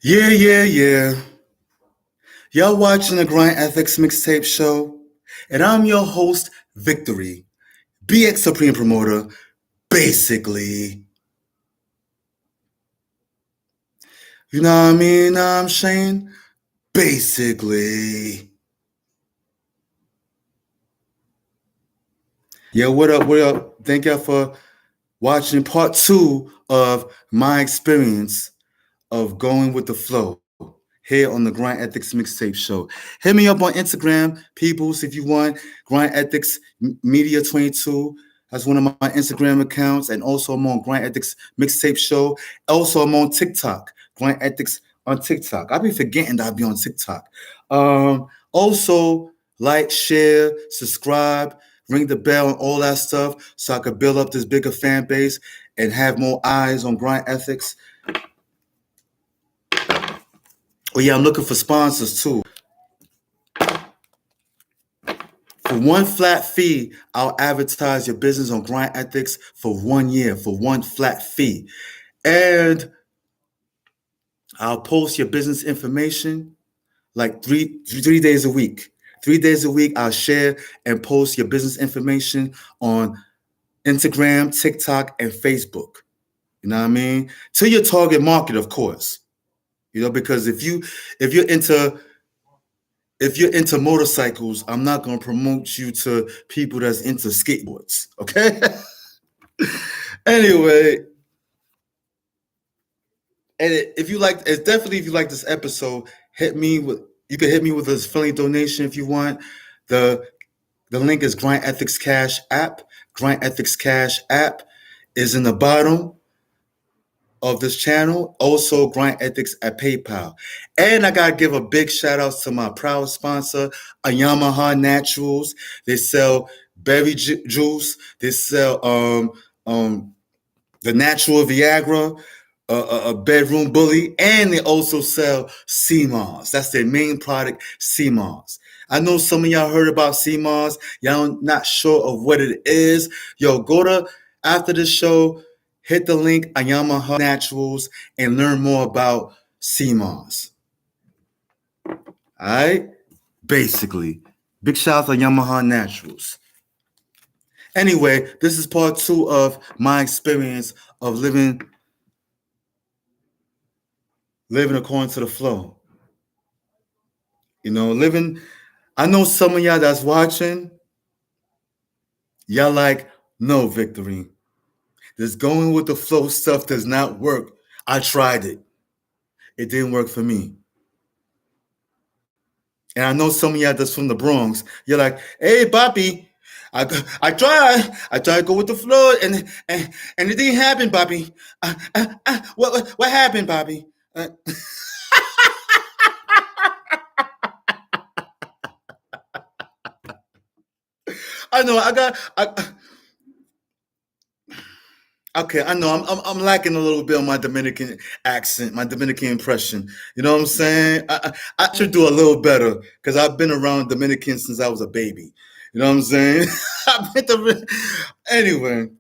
Yeah. Y'all watching the Grind Ethiks mixtape show, and I'm your host, Victory, BX Supreme Promoter, basically. You know what I mean? I'm saying? Basically. Yeah, what up? What up? Thank y'all for watching part 2 of my experience of going with the flow here on the Grind Ethiks Mixtape Show. Hit me up on Instagram, peoples, if you want. Grind Ethiks Media 22. That's one of my Instagram accounts. And also I'm on Grind Ethiks Mixtape Show. Also, I'm on TikTok. Grind Ethiks on TikTok. I be forgetting that I be on TikTok. Also, like, share, subscribe, ring the bell and all that stuff so I could build up this bigger fan base and have more eyes on Grind Ethiks. Oh yeah, I'm looking for sponsors too. For one flat fee, I'll advertise your business on Grind Ethiks for 1 year, for one flat fee. And I'll post your business information like three days a week. 3 days a week, I'll share and post your business information on Instagram, TikTok, and Facebook. You know what I mean? To your target market, of course. You know, because if you're into motorcycles, I'm not going to promote you to people that's into skateboards, okay? Anyway, and if you like this episode, you can hit me with a friendly donation if you want. The link is Grind Ethiks Cash App. Grind Ethiks Cash App is in the bottom of this channel. Also, Grind Ethiks at PayPal. And I gotta give a big shout out to my proud sponsor, Yamaha Naturals. They sell berry juice. They sell the natural Viagra, a bedroom bully, and they also sell CMOS. That's their main product, CMOS. I know some of y'all heard about CMOS. Y'all not sure of what it is. Yo, go to after the show, hit the link on Yamaha Naturals and learn more about CMOS. All right? Basically. Big shout out to Yamaha Naturals. Anyway, this is part 2 of my experience of living according to the flow. You know, I know some of y'all that's watching, y'all like, no, Victory. This going with the flow stuff does not work. I tried it. It didn't work for me. And I know some of y'all that's from the Bronx, you're like, hey, Bobby, I tried to go with the flow and it didn't happen, Bobby. What happened, Bobby? I know okay, I know I'm lacking a little bit on my Dominican accent, my Dominican impression. You know what I'm saying? I should do a little better because I've been around Dominicans since I was a baby. You know what I'm saying? Anyway,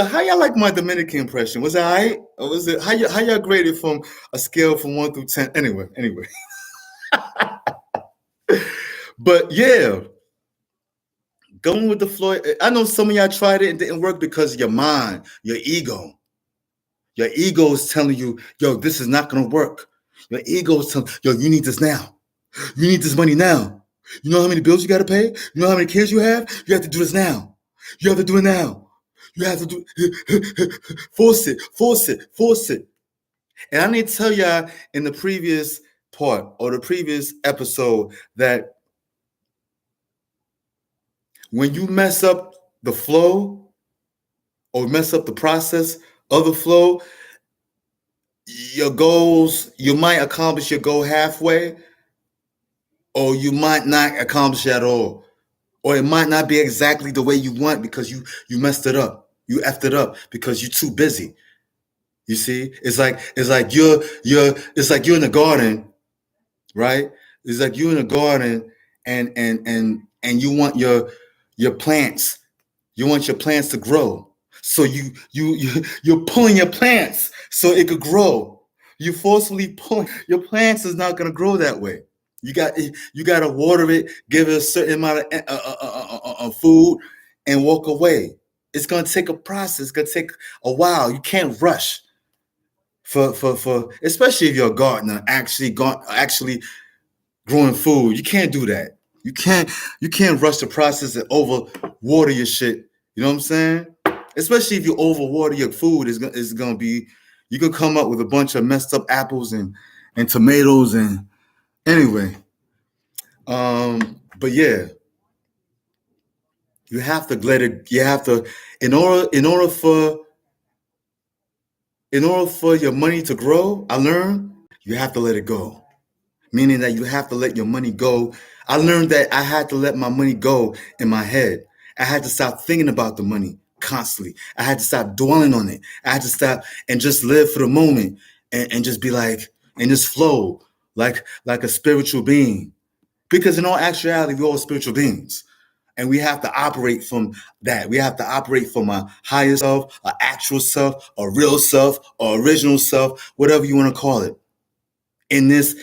how y'all like my Dominican impression? Was it all right? Or was it how y'all graded from a scale from 1 through 10? Anyway. But yeah, going with the flow. I know some of y'all tried it and didn't work because your mind, your ego. Your ego is telling you, yo, this is not gonna work. Your ego is telling, yo, you need this now. You need this money now. You know how many bills you gotta pay? You know how many kids you have? You have to do this now. You have to do it now. You have to do force it. And I need to tell y'all in the previous part or the previous episode that when you mess up the flow or mess up the process of the flow, your goals, you might accomplish your goal halfway, or you might not accomplish it at all. Or it might not be exactly the way you want because you messed it up. You effed it up because you're too busy. You see? It's like you're in the garden, right? It's like you're in a garden and you want your plants, you want your plants to grow. So you're pulling your plants so it could grow. You forcefully pull your plants is not gonna grow that way. You got to water it, give it a certain amount of food, and walk away. It's gonna take a process. It's gonna take a while. You can't rush for especially if you're a gardener actually growing food. You can't do that. You can't rush the process and over water your shit. You know what I'm saying? Especially if you overwater your food, is gonna be you can come up with a bunch of messed up apples and tomatoes and anyway. But yeah, you have to let it. You have to in order for your money to grow. I learned you have to let it go. Meaning that you have to let your money go. I learned that I had to let my money go in my head. I had to stop thinking about the money constantly. I had to stop dwelling on it. I had to stop and just live for the moment and just be like, and just flow like a spiritual being. Because in all actuality, we're all spiritual beings. And we have to operate from that. We have to operate from a higher self, an actual self, a real self, or original self, whatever you want to call it. In this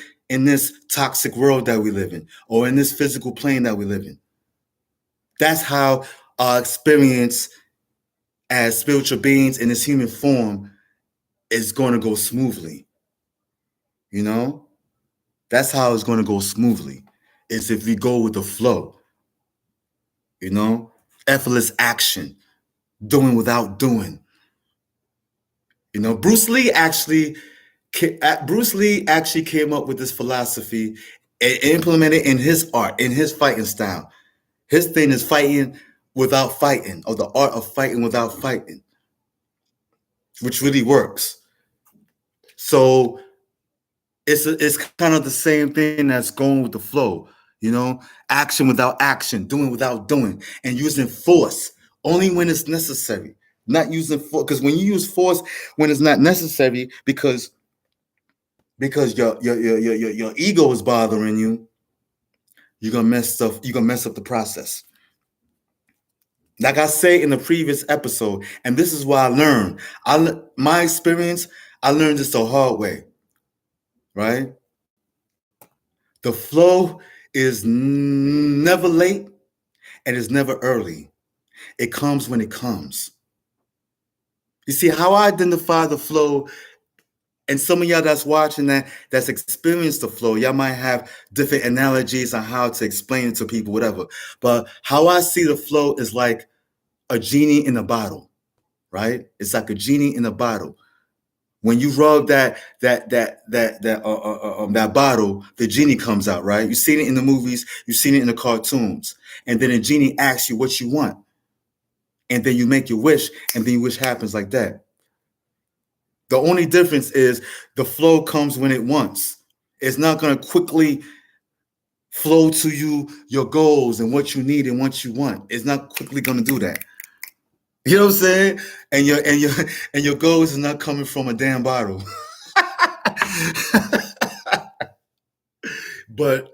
toxic world that we live in, or in this physical plane that we live in. That's how our experience as spiritual beings in this human form is going to go smoothly. You know? That's how it's going to go smoothly. It's if we go with the flow. You know? Effortless action. Doing without doing. You know, Bruce Lee actually came up with this philosophy and implemented in his art, in his fighting style. His thing is fighting without fighting, or the art of fighting without fighting, which really works. So it's kind of the same thing that's going with the flow, you know, action without action, doing without doing, and using force only when it's necessary. Not using force, because when you use force when it's not necessary, because your ego is bothering you, you're gonna mess up the process. Like I say in the previous episode, and this is what I learned. My experience, I learned this the hard way, right? The flow is never late and it's never early. It comes when it comes. You see how I identify the flow, and some of y'all that's watching that's experienced the flow, y'all might have different analogies on how to explain it to people, whatever. But how I see the flow is like a genie in a bottle, right? It's like a genie in a bottle. When you rub that bottle, the genie comes out, right? You've seen it in the movies, you've seen it in the cartoons, and then the genie asks you what you want, and then you make your wish, and then your wish happens like that. The only difference is the flow comes when it wants. It's not going to quickly flow to you your goals and what you need and what you want. It's not quickly going to do that. You know what I'm saying? And your goals is not coming from a damn bottle. but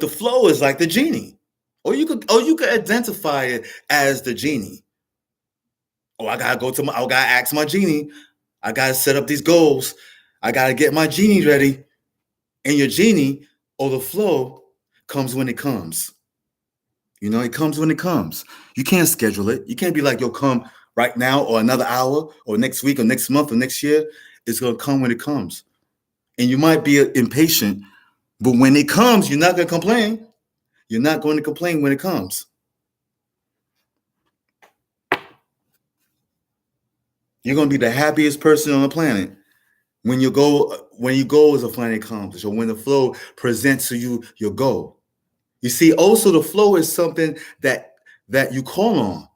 the flow is like the genie. Or you could identify it as the genie. Oh, I gotta ask my genie. I gotta set up these goals. I gotta get my genie ready. And your genie or the flow comes when it comes. You know, it comes when it comes. You can't schedule it. You can't be like, yo, come right now or another hour or next week or next month or next year. It's going to come when it comes. And you might be impatient, but when it comes, you're not going to complain. You're not going to complain when it comes. You're going to be the happiest person on the planet when your goal is a finally accomplished, or when the flow presents to you your goal. You see, also the flow is something that you call on,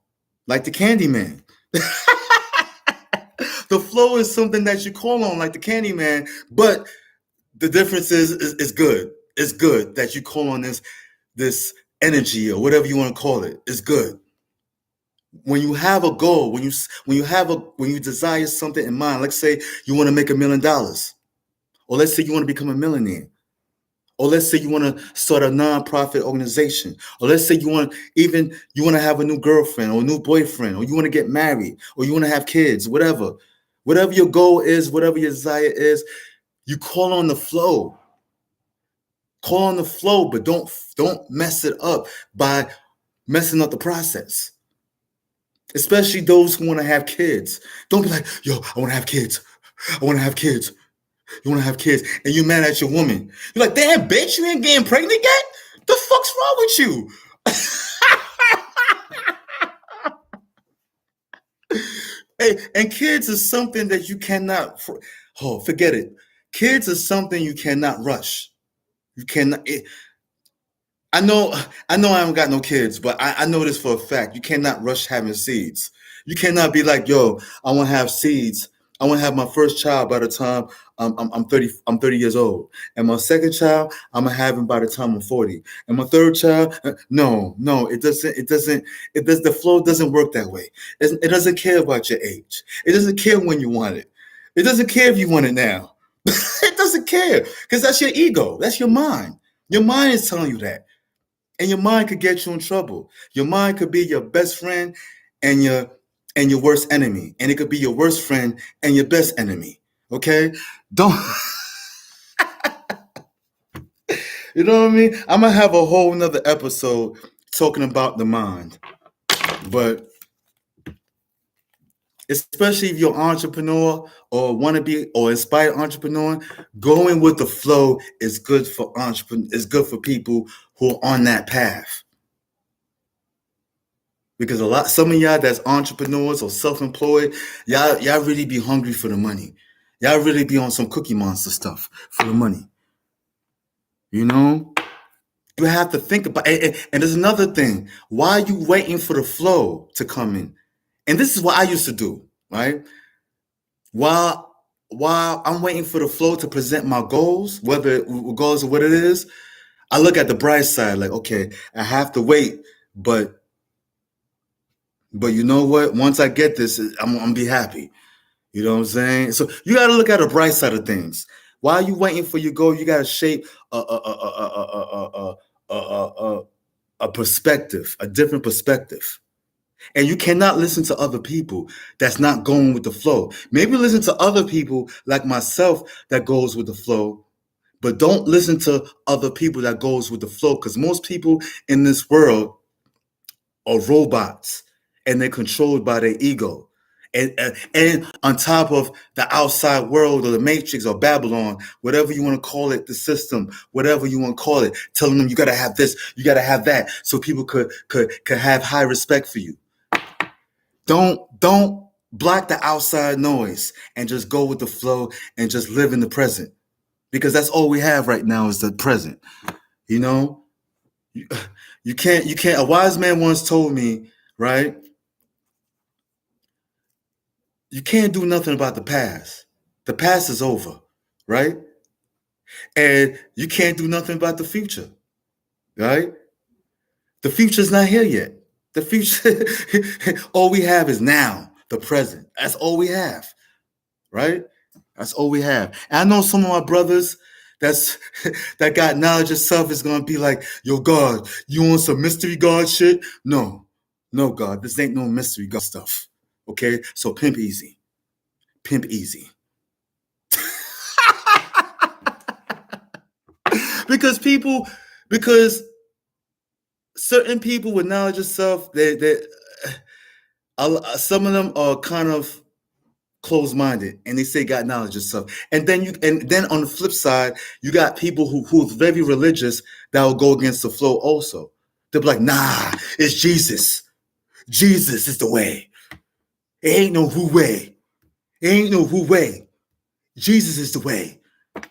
like the Candyman. The flow is something that you call on, like the Candyman, but the difference is good. It's good that you call on this energy or whatever you want to call it. It's good. When you have a goal, when you desire something in mind, let's say you want to make $1 million, or let's say you want to become a millionaire. Or let's say you want to start a nonprofit organization. Or let's say you want to have a new girlfriend or a new boyfriend, or you want to get married, or you want to have kids, whatever. Whatever your goal is, whatever your desire is, you call on the flow. Call on the flow, but don't mess it up by messing up the process. Especially those who want to have kids. Don't be like, yo, I want to have kids. I want to have kids. You want to have kids, and you mad at your woman. You're like, damn, bitch, you ain't getting pregnant yet? The fuck's wrong with you? Hey, and kids is something that you cannot, forget it. Kids is something you cannot rush. You cannot. I know I haven't got no kids, but I know this for a fact. You cannot rush having seeds. You cannot be like, yo, I want to have seeds. I want to have my first child by the time I'm 30. I'm 30 years old, and my second child I'm gonna have him by the time I'm 40, and my third child. No, it doesn't. It doesn't. It does. The flow doesn't work that way. It doesn't care about your age. It doesn't care when you want it. It doesn't care if you want it now. It doesn't care because that's your ego. That's your mind. Your mind is telling you that. And your mind could get you in trouble. Your mind could be your best friend and your worst enemy. And it could be your worst friend and your best enemy. Okay? Don't you know what I mean? I'm gonna have a whole nother episode talking about the mind. But especially if you're an entrepreneur or want to be or inspired entrepreneur, going with the flow is good for is good for people who are on that path. Because some of y'all that's entrepreneurs or self-employed, y'all really be hungry for the money. Y'all really be on some Cookie Monster stuff for the money. You know? You have to think about it. And there's another thing. Why are you waiting for the flow to come in? And this is what I used to do, right? While I'm waiting for the flow to present my goals, whether regardless of what it is, I look at the bright side, like, okay, I have to wait, but you know what? Once I get this, I'm gonna be happy. You know what I'm saying? So you got to look at the bright side of things. While you waiting for your goal, you got to shape a perspective, a different perspective. And you cannot listen to other people that's not going with the flow. Maybe listen to other people like myself that goes with the flow, but don't listen to other people that goes with the flow, because most people in this world are robots and they're controlled by their ego. And on top of the outside world or the matrix or Babylon, whatever you want to call it, the system, whatever you want to call it, telling them you got to have this, you got to have that, so people could have high respect for you. Don't block the outside noise and just go with the flow and just live in the present, because that's all we have right now is the present. You know, you can't. A wise man once told me, right? You can't do nothing about the past. The past is over, right? And you can't do nothing about the future, right? The future's not here yet. The future, all we have is now, the present. That's all we have, right? That's all we have. And I know some of my brothers that got knowledge of self is gonna be like, yo, God, you want some mystery God shit? No, God, this ain't no mystery God stuff. Okay, so pimp easy. Pimp easy. because certain people with knowledge of self, some of them are kind of closed-minded and they say got knowledge of self. And then on the flip side, you got people who's very religious that will go against the flow also. They'll be like, nah, it's Jesus. Jesus is the way. It ain't no who way. It ain't no who way. Jesus is the way.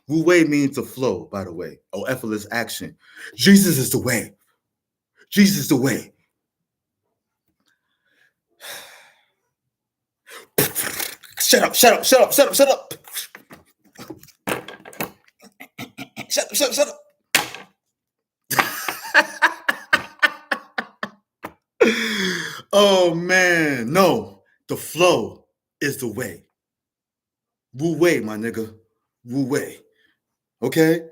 Wu Wei means the flow, by the way, or effortless action. Jesus is the way. Jesus is the way. Shut up. Shut up. Shut up. Oh, man. No, the flow is the way. Wu Wei, my nigga. Wu Wei. Okay?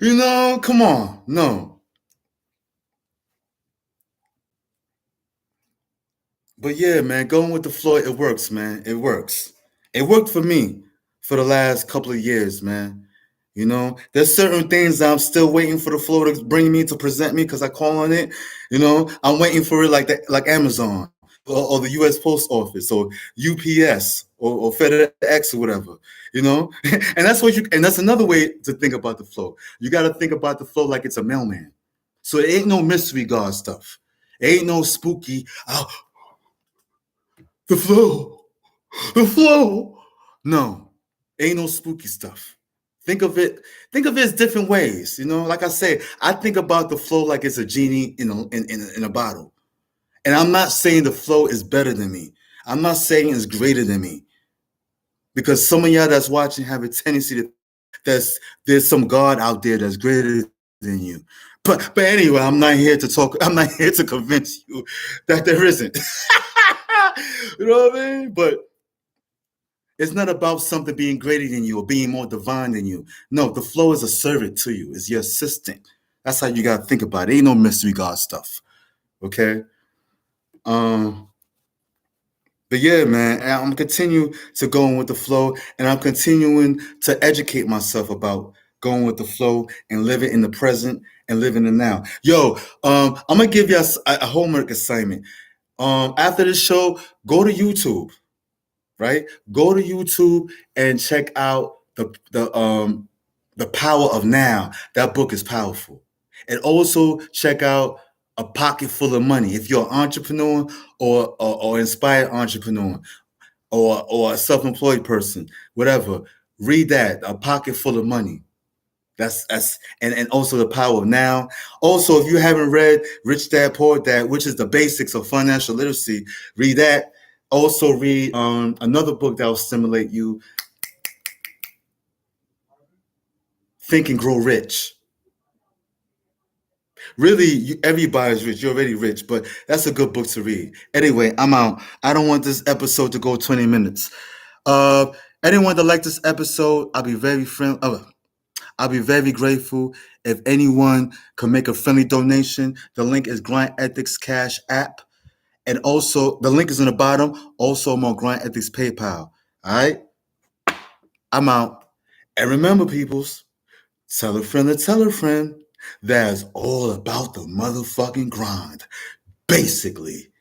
You know, come on. No. But yeah, man, going with the flow, it works, man. It works. It worked for me for the last couple of years, man. You know, there's certain things that I'm still waiting for the flow to bring me to present me because I call on it. You know, I'm waiting for it like Amazon or the U.S. Post Office or UPS or FedEx or whatever. You know, and that's another way to think about the flow. You got to think about the flow like it's a mailman. So it ain't no mystery God stuff. It ain't no spooky. Oh, the flow, the flow. No, ain't no spooky stuff. Think of it. Think of it as different ways. You know, like I say, I think about the flow like it's a genie in a bottle. And I'm not saying the flow is better than me. I'm not saying it's greater than me. Because some of y'all that's watching have a tendency to there's some God out there that's greater than you. But anyway, I'm not here to talk. I'm not here to convince you that there isn't. You know what I mean? But it's not about something being greater than you or being more divine than you. No, the flow is a servant to you. It's your assistant. That's how you gotta think about it. Ain't no mystery God stuff. Okay. Um, but yeah, man, and I'm continue to going with the flow, and I'm continuing to educate myself about going with the flow and living in the present and living in now. Yo, I'm gonna give you a homework assignment. After this show, go to YouTube, right? Go to YouTube and check out the power of now. That book is powerful. And also check out A Pocket Full of Money. If you're an entrepreneur or inspired entrepreneur or a self-employed person, whatever, read that. A Pocket Full of Money. That's and also the power of now. Also, if you haven't read Rich Dad Poor Dad, which is the basics of financial literacy, read that. Also read another book that will stimulate you, Think and Grow Rich. Really, everybody's rich. You're already rich, but that's a good book to read. Anyway, I'm out. I don't want this episode to go 20 minutes. Uh, anyone that liked this episode, I'll be very friendly. I'll be very grateful if anyone can make a friendly donation. The link is Grind Ethiks Cash App. And also, the link is in the bottom. Also, I'm on Grind Ethiks PayPal. All right? I'm out. And remember, peoples, tell a friend to tell a friend. That's all about the motherfucking grind. Basically.